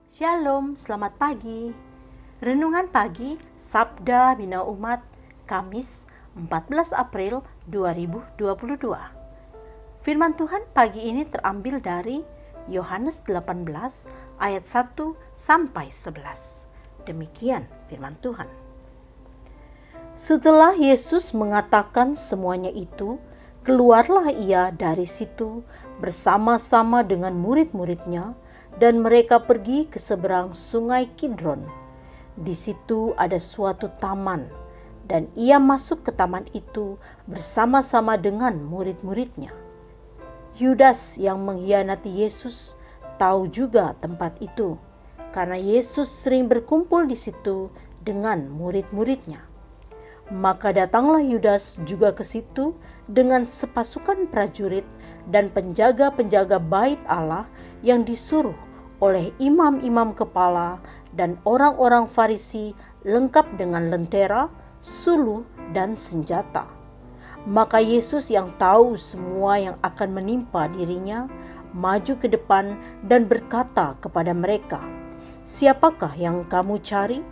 Shalom, selamat pagi. Renungan pagi Sabda Bina Umat Kamis 14 April 2022. Firman Tuhan pagi ini terambil dari Yohanes 18 ayat 1 sampai 11. Demikian firman Tuhan. Setelah Yesus mengatakan semuanya itu, keluarlah ia dari situ bersama-sama dengan murid-muridnya, dan mereka pergi ke seberang sungai Kidron. Di situ ada suatu taman, dan ia masuk ke taman itu bersama-sama dengan murid-muridnya. Yudas yang mengkhianati Yesus tahu juga tempat itu, karena Yesus sering berkumpul di situ dengan murid-muridnya. Maka datanglah Yudas juga ke situ dengan sepasukan prajurit dan penjaga-penjaga bait Allah yang disuruh oleh imam-imam kepala dan orang-orang Farisi, lengkap dengan lentera, suluh, dan senjata. Maka Yesus yang tahu semua yang akan menimpa dirinya, maju ke depan dan berkata kepada mereka, "Siapakah yang kamu cari?"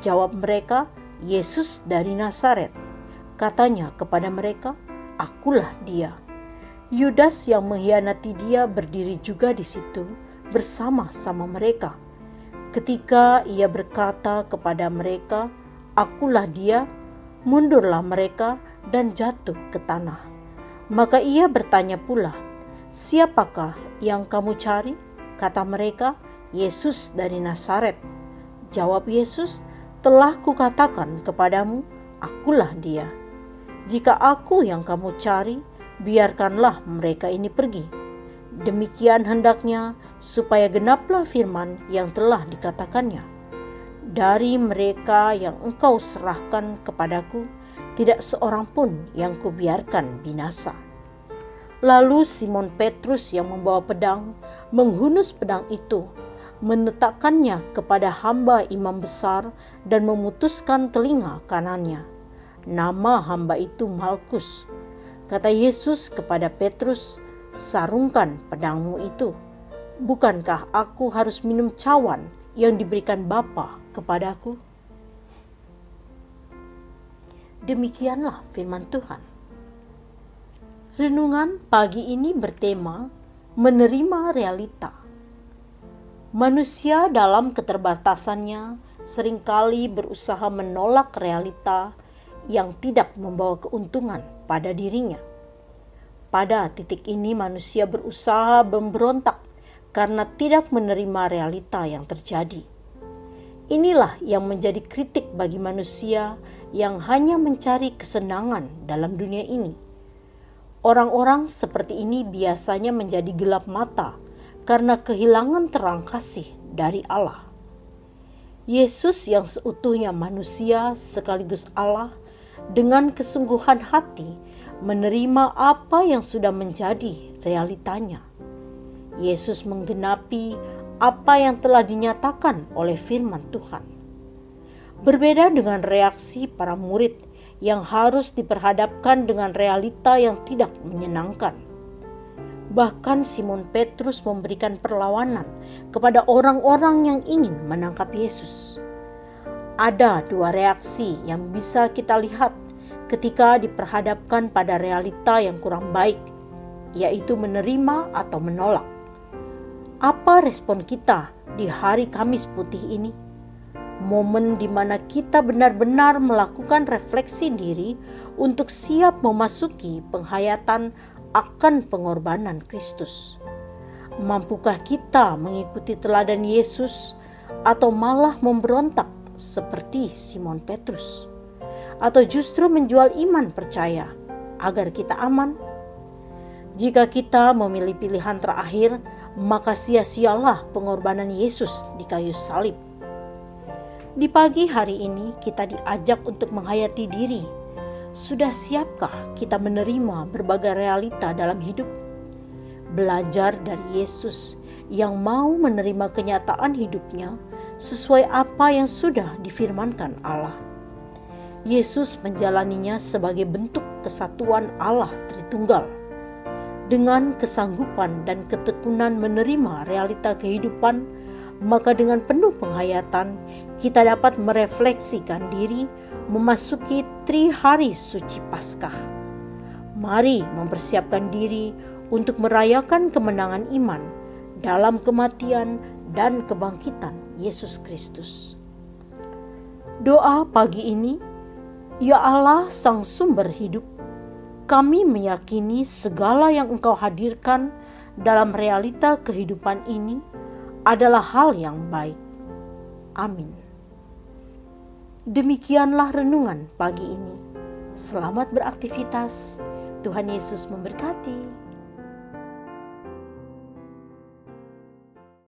Jawab mereka, "Yesus dari Nazaret." Katanya kepada mereka, "Akulah dia." Yudas yang mengkhianati dia berdiri juga di situ bersama-sama mereka. Ketika ia berkata kepada mereka, "Akulah dia," mundurlah mereka dan jatuh ke tanah. Maka ia bertanya pula, "Siapakah yang kamu cari?" Kata mereka, "Yesus dari Nazaret." Jawab Yesus, "Telah kukatakan kepadamu, akulah dia. Jika aku yang kamu cari, biarkanlah mereka ini pergi." Demikian hendaknya supaya genaplah firman yang telah dikatakannya, "Dari mereka yang engkau serahkan kepadaku, tidak seorang pun yang kubiarkan binasa." Lalu Simon Petrus yang membawa pedang menghunus pedang itu, meletakkannya kepada hamba imam besar dan memutuskan telinga kanannya. Nama hamba itu Malkus. Kata Yesus kepada Petrus, "Sarungkan pedangmu itu. Bukankah aku harus minum cawan yang diberikan Bapa kepadaku?" Demikianlah firman Tuhan. Renungan pagi ini bertema menerima realita. Manusia dalam keterbatasannya seringkali berusaha menolak realita yang tidak membawa keuntungan pada dirinya. Pada titik ini manusia berusaha memberontak karena tidak menerima realita yang terjadi. Inilah yang menjadi kritik bagi manusia yang hanya mencari kesenangan dalam dunia ini. Orang-orang seperti ini biasanya menjadi gelap mata karena kehilangan terang kasih dari Allah. Yesus yang seutuhnya manusia sekaligus Allah, dengan kesungguhan hati menerima apa yang sudah menjadi realitanya. Yesus menggenapi apa yang telah dinyatakan oleh firman Tuhan. Berbeda dengan reaksi para murid yang harus diperhadapkan dengan realita yang tidak menyenangkan. Bahkan Simon Petrus memberikan perlawanan kepada orang-orang yang ingin menangkap Yesus. Ada dua reaksi yang bisa kita lihat ketika diperhadapkan pada realita yang kurang baik, yaitu menerima atau menolak. Apa respon kita di hari Kamis Putih ini? Momen di mana kita benar-benar melakukan refleksi diri untuk siap memasuki penghayatan akan pengorbanan Kristus. Mampukah kita mengikuti teladan Yesus atau malah memberontak seperti Simon Petrus? Atau justru menjual iman percaya agar kita aman? Jika kita memilih pilihan terakhir, maka sia-sialah pengorbanan Yesus di kayu salib. Di pagi hari ini kita diajak untuk menghayati diri. Sudah siapkah kita menerima berbagai realita dalam hidup? Belajar dari Yesus yang mau menerima kenyataan hidupnya sesuai apa yang sudah difirmankan Allah. Yesus menjalaninya sebagai bentuk kesatuan Allah Tritunggal. Dengan kesanggupan dan ketekunan menerima realita kehidupan, maka dengan penuh penghayatan kita dapat merefleksikan diri memasuki Trihari Suci Paskah. Mari mempersiapkan diri untuk merayakan kemenangan iman dalam kematian dan kebangkitan Yesus Kristus. Doa pagi ini, ya Allah Sang Sumber Hidup, kami meyakini segala yang Engkau hadirkan dalam realita kehidupan ini adalah hal yang baik. Amin. Demikianlah renungan pagi ini. Selamat beraktivitas. Tuhan Yesus memberkati.